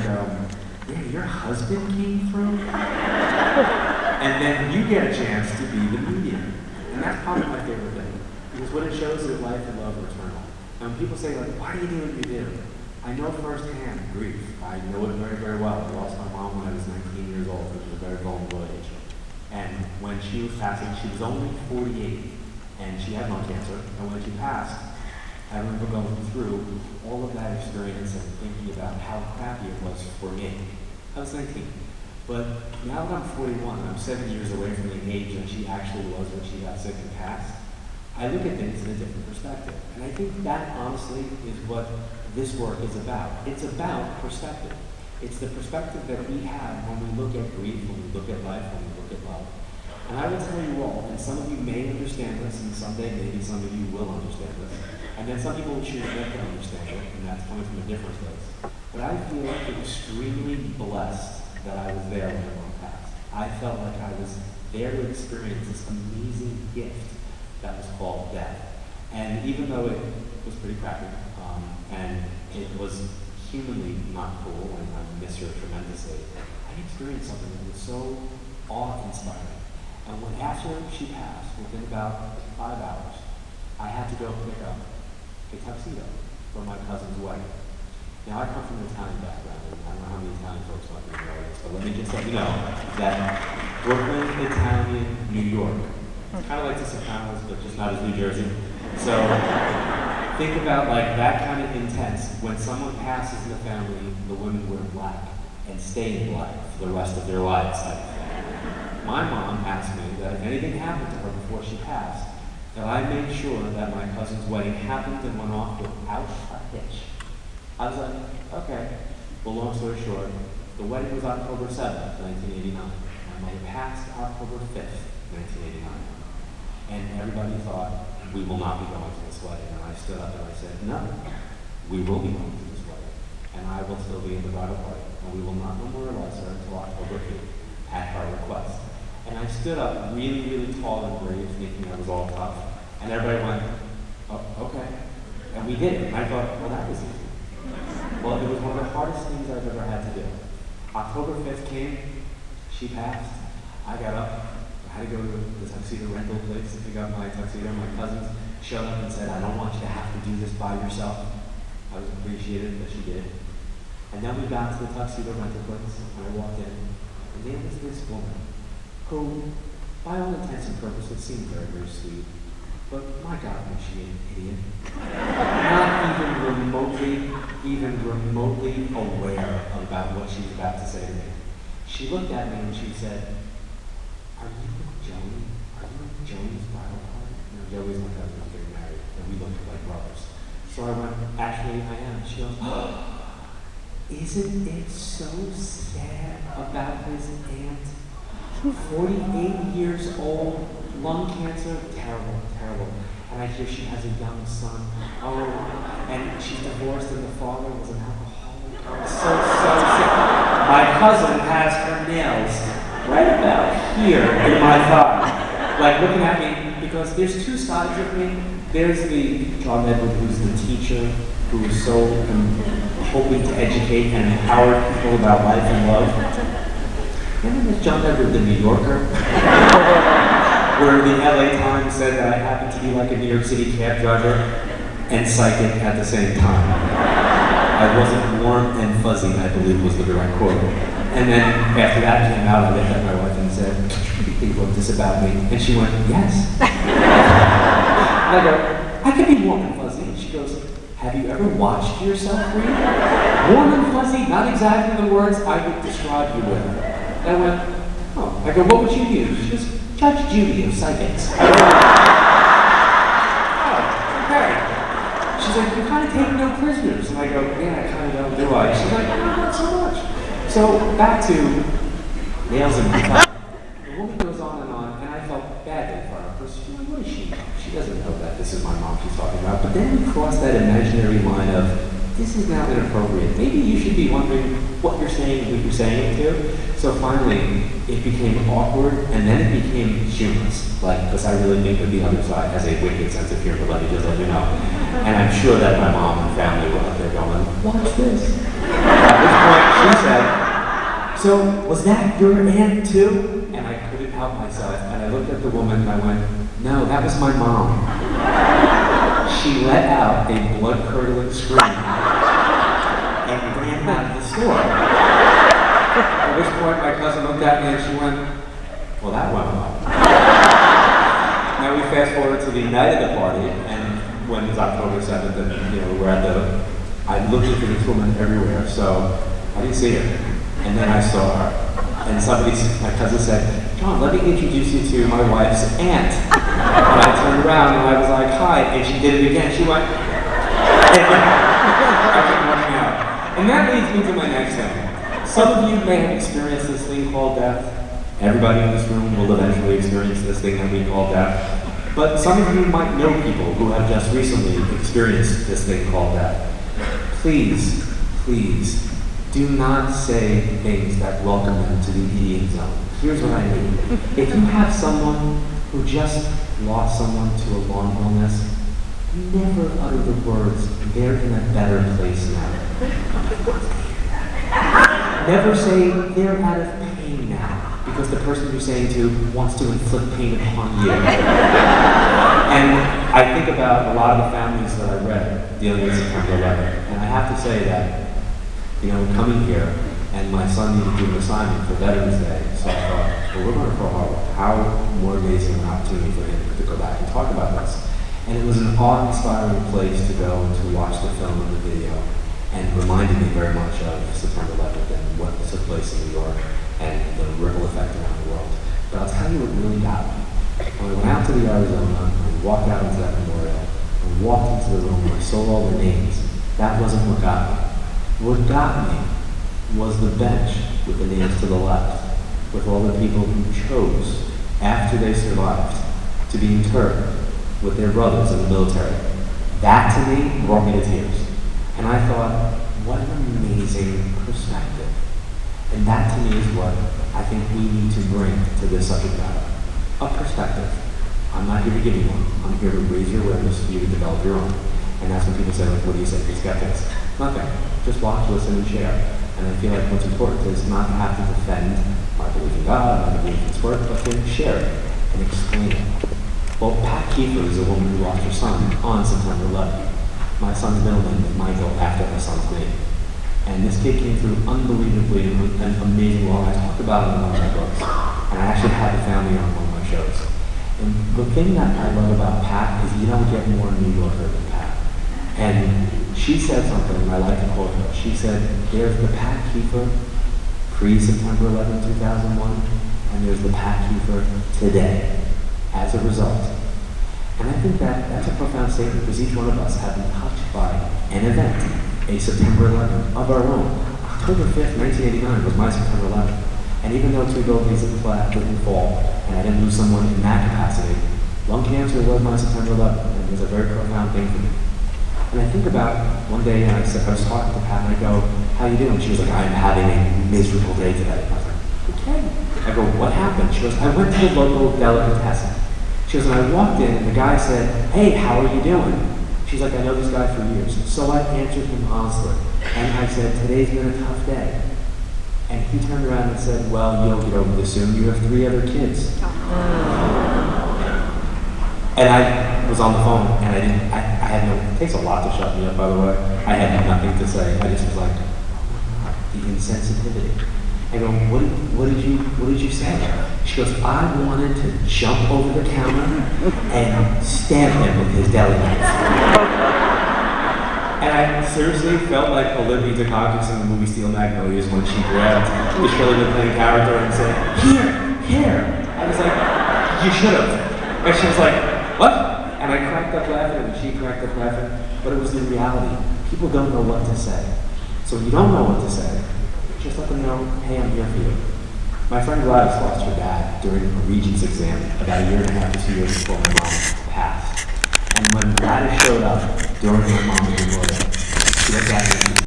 yeah, your husband came through? And then you get a chance to be the medium. And that's probably my favorite thing. Because what it shows is that life and love are eternal. And when people say, like, why do you do what you do? I know firsthand grief. I know it very, very well. I lost my mom when I was 19 years old, which was a very vulnerable age. And when she was passing, she was only 48, and she had lung cancer. And when she passed, I remember going through all of that experience and thinking about how crappy it was for me. I was 19. But now that I'm 41, and I'm 7 years away from the age that she actually was when she got sick and passed, I look at things in a different perspective. And I think that, honestly, is what this work is about. It's about perspective. It's the perspective that we have when we look at grief, when we look at life, when we look at love. And I will tell you all, and some of you may understand this, and someday maybe some of you will understand this, and then some people will choose not to understand it, and that's coming from a different place. But I feel extremely blessed that I was there when my mom passed. I felt like I was there to experience this amazing gift that was called death. And even though it was pretty crappy, and it was humanly not cool, and I miss her tremendously, I experienced something that was so awe-inspiring. And when after she passed, within about 5 hours, I had to go pick up a tuxedo for my cousin's wedding. Now, I come from an Italian background, and I don't know how many Italian folks might be in the audience, but let me just let you know that Brooklyn, Italian, New York, kind of like The Sopranos, but just not as New Jersey. So think about like that kind of intense. When someone passes in the family, the women wear black and stay in black for the rest of their lives. My mom asked me that if anything happened to her before she passed, that I made sure that my cousin's wedding happened and went off without a hitch. I was like, okay. Well, long story short, the wedding was October 7th, 1989. My mother passed October 5th, 1989. And everybody thought, we will not be going to this wedding. And I stood up and I said, no, we will be going to this wedding. And I will still be in the bridal party. And we will not memorialize her until October 5th, at her request. And I stood up really, really tall and brave, thinking I was all tough. And everybody went, oh, okay. And we did it. And I thought, well, that was easy. Well, it was one of the hardest things I've ever had to do. October 5th came, she passed, I got up, I had to go to the tuxedo rental place to pick up my tuxedo. My cousins showed up and said, I don't want you to have to do this by yourself. I was appreciative that she did. And then we got to the tuxedo rental place, and I walked in, and there was this woman who, by all intents and purposes, seemed very, very sweet. But my God, was she an idiot? Not even remotely aware about what she was about to say to me. She looked at me and she said, are you with Joey? Are you with Joey's bridal party? No, Joey's my cousin, I'm getting married, and we look like brothers. So I went, actually, I am. She goes, oh, isn't it so sad about his aunt? 48 years old, lung cancer, terrible, terrible. And I hear she has a young son. Oh, and she's divorced and the father was an alcoholic. Oh, so sick. My cousin has her nails right about here in my thigh. Like looking at me, because there's two sides of me. There's the John Edward who's the teacher, who is so hoping to educate and empower people about life and love. And then there's John Edward, the New Yorker, where the LA Times said that I happened to be like a New York City cab driver and psychic at the same time. I wasn't warm and fuzzy, I believe was the direct quote. And then after that came out, I looked at my wife and said, "They wrote this about me." And she went, "Yes." I go, "I could be warm and fuzzy." And she goes, "Have you ever watched yourself read?" Warm and fuzzy, not exactly the words I would describe you with. And I went, "Oh." I go, "What would you use?" She goes, "Judge Judy of psychics." I go, "Oh, okay." She's like, "You kind of take no prisoners." And I go, "Yeah, I kind of don't, do I?" She's like, "No, not so much." So back to nails in my thigh. The woman goes on, and I felt badly for her. Because she's like, what does she know? She doesn't know that this is my mom she's talking about. But then we cross that imaginary line of, this is now inappropriate. Maybe you should be wondering what you're saying and who you're saying it to. So finally, it became awkward, and then it became humorous. Like, because I really think that the other side has a wicked sense of humor, let me just let you know. And I'm sure that my mom and family were out there going, "What's this?" At this point, she so was that your aunt too? And I couldn't help myself. And I looked at the woman and I went, no, that was my mom. She let out a blood-curdling scream and ran out of the store. At which point my cousin looked at me and she went, well, that went well. Now we fast forward to the night of the party, and when it's October 7th, and we're at I'm looking for this woman everywhere, so I didn't see her. And then I saw her, and my cousin said, John, let me introduce you to my wife's aunt. And I turned around and I was like, hi, and she did it again. She went, I kept running out. And that leads me to my next thing. Some of you may have experienced this thing called death. Everybody in this room will eventually experience this thing that we call death. But some of you might know people who have just recently experienced this thing called death. Please, please, do not say things that welcome them to the idiot zone. Here's what I mean. If you have someone who just lost someone to a long illness, never utter the words, they're in a better place now. Never say, they're out of pain now, because the person you're saying to wants to inflict pain upon you. And I think about a lot of the families that I read dealing with September 11th, and I have to say that, coming here, and my son needed to do an assignment for Veterans Day, so I thought, well, we're going to Pearl Harbor. How more amazing an opportunity for him to go back and talk about this. And it was an awe-inspiring place to go and to watch the film and the video, and reminded me very much of September 11th and what took place in New York and the ripple effect around the world. But I'll tell you what really got me. When I went out to the Arizona, and walked out into that memorial, and walked into the room and I saw all the names, that wasn't what got me. What got me was the bench with the names to the left, with all the people who chose, after they survived, to be interred with their brothers in the military. That to me brought me to tears. And I thought, what an amazing perspective. And that to me is what I think we need to bring to this subject matter. A perspective. I'm not here to give you one. I'm here to raise your awareness for you to develop your own. And that's when people say, like, what do you say to skeptics? Nothing. Just watch, listen, and share. And I feel like what's important is not to have to defend my belief in God, my belief in His Word, but to share it and explain it. Well, Pat Kiefer is a woman who lost her son on September 11th. My son's middle name is Michael after my son's name. And this kid came through unbelievably and amazing well. I talked about it in one of my books. And I actually had the family on one of my shows. And the thing that I love about Pat is you don't get more New Yorker than Pat. And she said something, and I like to quote her. She said, there's the Pat Kiefer pre-September 11, 2001, and there's the Pat Kiefer today, as a result. And I think that's a profound statement, because each one of us have been touched by an event, a September 11 of our own. October 5th, 1989 was my September 11th. And even though two buildings didn't fall, and I didn't lose someone in that capacity, lung cancer was my September 11th, and it was a very profound thing for me. And I think about one day, and I was talking to Pat, and I go, how you doing? She was like, I'm having a miserable day today. I was like, okay. I go, what happened? She goes, I went to the local delicatessen. She goes, and I walked in, and the guy said, hey, how are you doing? She's like, I know this guy for years. So I answered him honestly. And I said, today's been a tough day. And he turned around and said, well, you'll get over this soon. You have 3 other kids. And I was on the phone, and I had no, it takes a lot to shut me up, by the way. I had nothing to say. I just was like, the insensitivity. I go, what did you say? She goes, I wanted to jump over the counter and stab him with his deli knife. And I seriously felt like Olivia Dukakis in the movie Steel Magnolias when she grabbed the Shirley MacLaine character and said, here. I was like, you should have. And she was like, what? And I cracked up laughing, and she cracked up laughing. But it was the reality. People don't know what to say. So if you don't know what to say, just let them know, hey, I'm here for you. My friend Gladys lost her dad during a Regents exam about 1.5 to 2 years before my mom passed. And when Gladys showed up during my mom's memorial, she looked at me